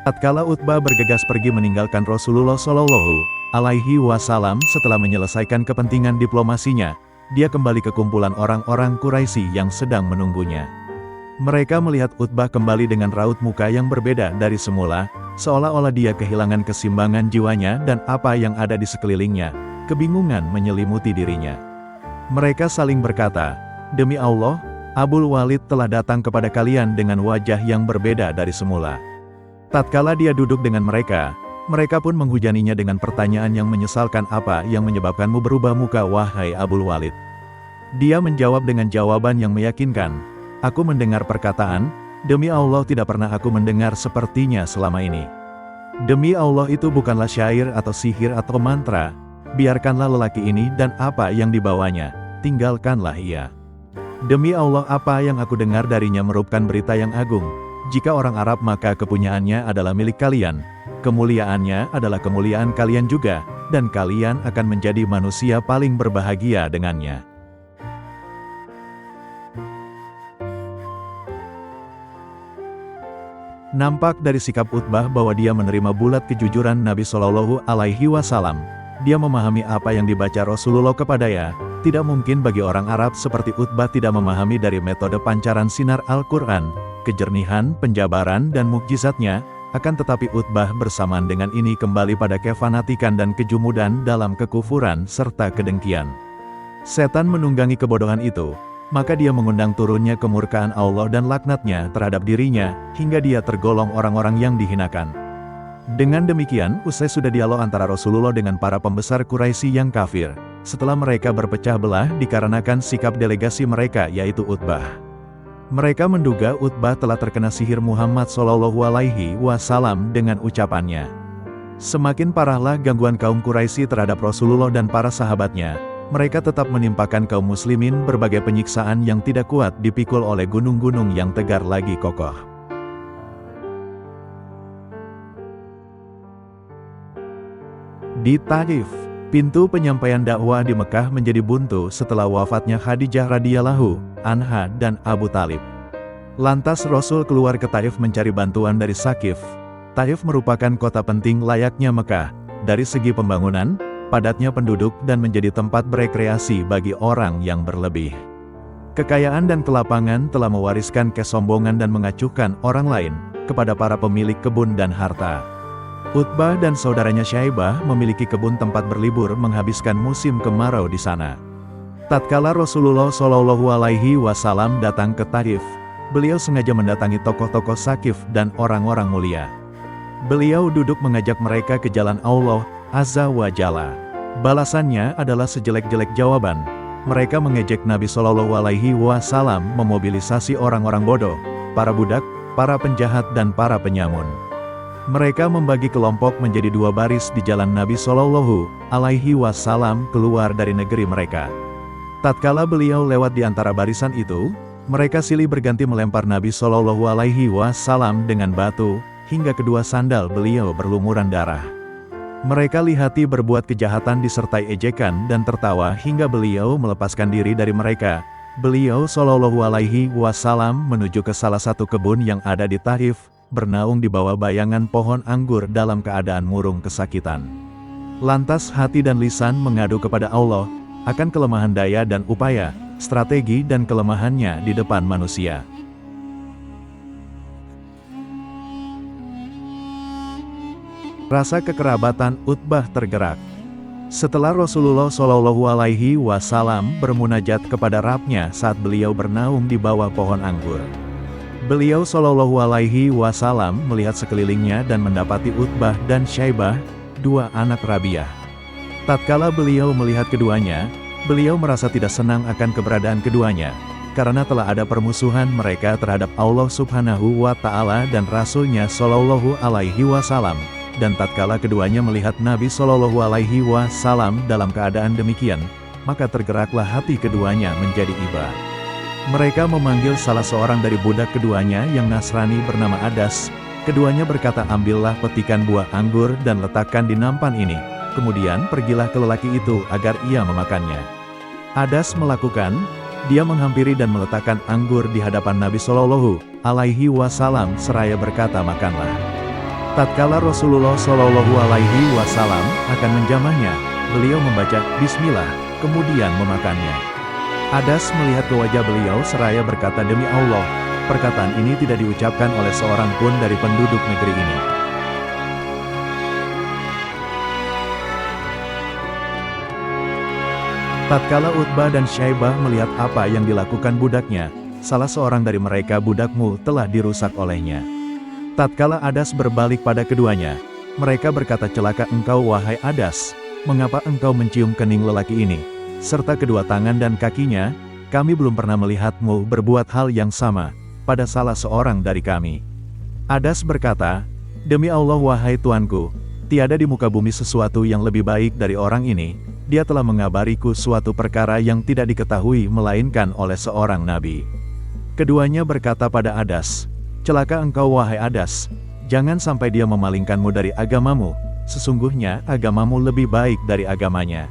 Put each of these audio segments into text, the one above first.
Tatkala Utbah bergegas pergi meninggalkan Rasulullah Shallallahu Alaihi Wasallam setelah menyelesaikan kepentingan diplomasinya, dia kembali ke kumpulan orang-orang Quraisy yang sedang menunggunya. Mereka melihat Utbah kembali dengan raut muka yang berbeda dari semula, seolah-olah dia kehilangan keseimbangan jiwanya dan apa yang ada di sekelilingnya, kebingungan menyelimuti dirinya. Mereka saling berkata, "Demi Allah, Abul Walid telah datang kepada kalian dengan wajah yang berbeda dari semula." Tatkala dia duduk dengan mereka, mereka pun menghujaninya dengan pertanyaan yang menyesalkan, "Apa yang menyebabkanmu berubah muka, wahai Abul Walid?" Dia menjawab dengan jawaban yang meyakinkan, "Aku mendengar perkataan, demi Allah tidak pernah aku mendengar sepertinya selama ini. Demi Allah itu bukanlah syair atau sihir atau mantra, biarkanlah lelaki ini dan apa yang dibawanya, tinggalkanlah ia. Demi Allah apa yang aku dengar darinya merupakan berita yang agung. Jika orang Arab maka kepunyaannya adalah milik kalian, kemuliaannya adalah kemuliaan kalian juga, dan kalian akan menjadi manusia paling berbahagia dengannya." Nampak dari sikap Utbah bahwa dia menerima bulat kejujuran Nabi Shallallahu Alaihi Wasallam. Dia memahami apa yang dibaca Rasulullah kepadanya. Tidak mungkin bagi orang Arab seperti Utbah tidak memahami dari metode pancaran sinar Al-Quran, kejernihan, penjabaran dan mukjizatnya, akan tetapi Utbah bersamaan dengan ini kembali pada kefanatikan dan kejumudan dalam kekufuran serta kedengkian. Setan menunggangi kebodohan itu, maka dia mengundang turunnya kemurkaan Allah dan laknatnya terhadap dirinya, hingga dia tergolong orang-orang yang dihinakan. Dengan demikian, usai sudah dialog antara Rasulullah dengan para pembesar Quraisy yang kafir, setelah mereka berpecah belah dikarenakan sikap delegasi mereka yaitu Utbah. Mereka menduga Utbah telah terkena sihir Muhammad Shallallahu Alaihi Wasallam dengan ucapannya. Semakin parahlah gangguan kaum Quraisy terhadap Rasulullah dan para sahabatnya, mereka tetap menimpakan kaum muslimin berbagai penyiksaan yang tidak kuat dipikul oleh gunung-gunung yang tegar lagi kokoh. Di Taif, pintu penyampaian dakwah di Mekah menjadi buntu setelah wafatnya Khadijah radhiyallahu anha dan Abu Talib. Lantas Rasul keluar ke Taif mencari bantuan dari Sakif. Taif merupakan kota penting layaknya Mekah, dari segi pembangunan, padatnya penduduk dan menjadi tempat berekreasi bagi orang yang berlebih. Kekayaan dan kelapangan telah mewariskan kesombongan dan mengacuhkan orang lain kepada para pemilik kebun dan harta. Utbah dan saudaranya Syaibah memiliki kebun tempat berlibur menghabiskan musim kemarau di sana. Tatkala Rasulullah Shallallahu Alaihi Wasallam datang ke Taif, beliau sengaja mendatangi tokoh-tokoh Sakif dan orang-orang mulia. Beliau duduk mengajak mereka ke jalan Allah Azza wa Jalla. Balasannya adalah sejelek-jelek jawaban. Mereka mengejek Nabi Shallallahu Alaihi Wasallam, memobilisasi orang-orang bodoh, para budak, para penjahat dan para penyamun. Mereka membagi kelompok menjadi dua baris di jalan Nabi Shallallahu Alaihi Wasallam keluar dari negeri mereka. Tatkala beliau lewat di antara barisan itu, mereka silih berganti melempar Nabi Shallallahu Alaihi Wasallam dengan batu, hingga kedua sandal beliau berlumuran darah. Mereka lihati berbuat kejahatan disertai ejekan dan tertawa hingga beliau melepaskan diri dari mereka. Beliau Shallallahu Alaihi Wasallam menuju ke salah satu kebun yang ada di Taif, bernaung di bawah bayangan pohon anggur dalam keadaan murung kesakitan. Lantas hati dan lisan mengadu kepada Allah, akan kelemahan daya dan upaya, strategi dan kelemahannya di depan manusia. Rasa kekerabatan Utbah tergerak. Setelah Rasulullah Shallallahu Alaihi Wasallam bermunajat kepada Rabb-Nya saat beliau bernaung di bawah pohon anggur, beliau Shallallahu Alaihi Wasallam melihat sekelilingnya dan mendapati Utbah dan Syaibah, dua anak Rabiah. Tatkala beliau melihat keduanya, beliau merasa tidak senang akan keberadaan keduanya, karena telah ada permusuhan mereka terhadap Allah Subhanahu wa Ta'ala dan Rasul-Nya Shallallahu Alaihi Wasallam. Dan tatkala keduanya melihat Nabi Shallallahu Alaihi Wasallam dalam keadaan demikian, maka tergeraklah hati keduanya menjadi iba. Mereka memanggil salah seorang dari budak keduanya yang Nasrani bernama Adas. Keduanya berkata, "Ambillah petikan buah anggur dan letakkan di nampan ini. Kemudian pergilah ke lelaki itu agar ia memakannya." Adas melakukan, dia menghampiri dan meletakkan anggur di hadapan Nabi Shallallahu Alaihi Wasallam seraya berkata, "Makanlah." Tatkala Rasulullah Shallallahu Alaihi Wasallam akan menjamahnya, beliau membaca Bismillah, kemudian memakannya. Adas melihat ke wajah beliau seraya berkata, "Demi Allah, perkataan ini tidak diucapkan oleh seorang pun dari penduduk negeri ini." Tatkala Utbah dan Syaibah melihat apa yang dilakukan budaknya, salah seorang dari mereka, "Budakmu telah dirusak olehnya." Tatkala Adas berbalik pada keduanya, mereka berkata, "Celaka engkau wahai Adas, mengapa engkau mencium kening lelaki ini, serta kedua tangan dan kakinya? Kami belum pernah melihatmu berbuat hal yang sama pada salah seorang dari kami." Adas berkata, "Demi Allah wahai tuanku, tiada di muka bumi sesuatu yang lebih baik dari orang ini. Dia telah mengabariku suatu perkara yang tidak diketahui melainkan oleh seorang nabi." Keduanya berkata pada Adas, "Celaka engkau wahai Adas, jangan sampai dia memalingkanmu dari agamamu, sesungguhnya agamamu lebih baik dari agamanya."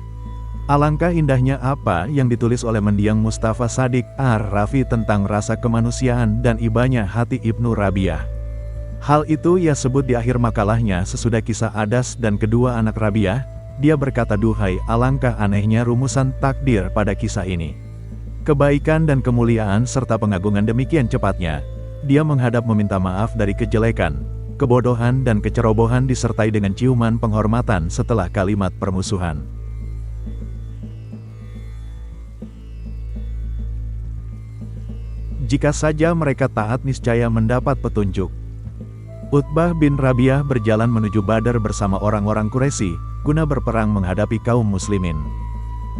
Alangkah indahnya apa yang ditulis oleh mendiang Mustafa Shadiq Ar-Rafi tentang rasa kemanusiaan dan ibanya hati Ibnu Rabi'ah. Hal itu ia sebut di akhir makalahnya sesudah kisah Adas dan kedua anak Rabi'ah. Dia berkata, "Duhai, alangkah anehnya rumusan takdir pada kisah ini. Kebaikan dan kemuliaan serta pengagungan demikian cepatnya. Dia menghadap meminta maaf dari kejelekan, kebodohan dan kecerobohan disertai dengan ciuman penghormatan setelah kalimat permusuhan." Jika saja mereka taat niscaya mendapat petunjuk. Utbah bin Rabi'ah berjalan menuju Badar bersama orang-orang Quraisy, guna berperang menghadapi kaum muslimin.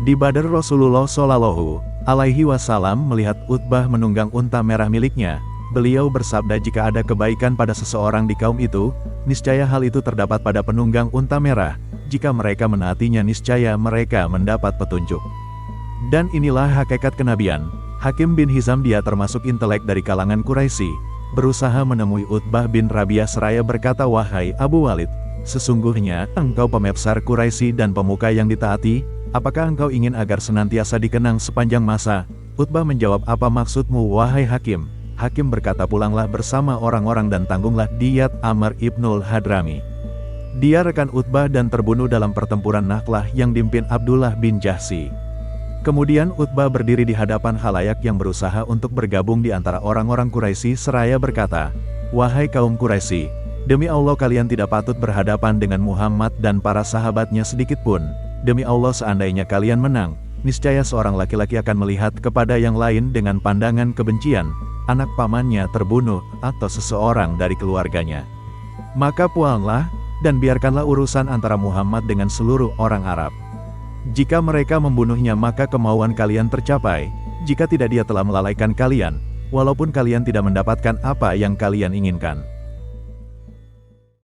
Di Badar Rasulullah Shallallahu Alaihi Wasallam melihat Utbah menunggang unta merah miliknya. Beliau bersabda, "Jika ada kebaikan pada seseorang di kaum itu, niscaya hal itu terdapat pada penunggang unta merah. Jika mereka menaatinya niscaya mereka mendapat petunjuk." Dan inilah hakikat kenabian. Hakim bin Hizam, dia termasuk intelek dari kalangan Quraisy, berusaha menemui Utbah bin Rabi'ah seraya berkata, "Wahai Abu Walid, sesungguhnya engkau pemebsar Quraisy dan pemuka yang ditaati, apakah engkau ingin agar senantiasa dikenang sepanjang masa?" Utbah menjawab, "Apa maksudmu wahai Hakim?" Hakim berkata, "Pulanglah bersama orang-orang dan tanggunglah diyat Amr ibnul Hadrami. Dia rekan Utbah dan terbunuh dalam pertempuran Nakhlah yang dipimpin Abdullah bin Jahsy." Kemudian Utbah berdiri di hadapan khalayak yang berusaha untuk bergabung di antara orang-orang Quraisy seraya berkata, "Wahai kaum Quraisy, demi Allah kalian tidak patut berhadapan dengan Muhammad dan para sahabatnya sedikitpun. Demi Allah seandainya kalian menang, niscaya seorang laki-laki akan melihat kepada yang lain dengan pandangan kebencian, anak pamannya terbunuh, atau seseorang dari keluarganya. Maka puanglah, dan biarkanlah urusan antara Muhammad dengan seluruh orang Arab. Jika mereka membunuhnya maka kemauan kalian tercapai, jika tidak dia telah melalaikan kalian, walaupun kalian tidak mendapatkan apa yang kalian inginkan."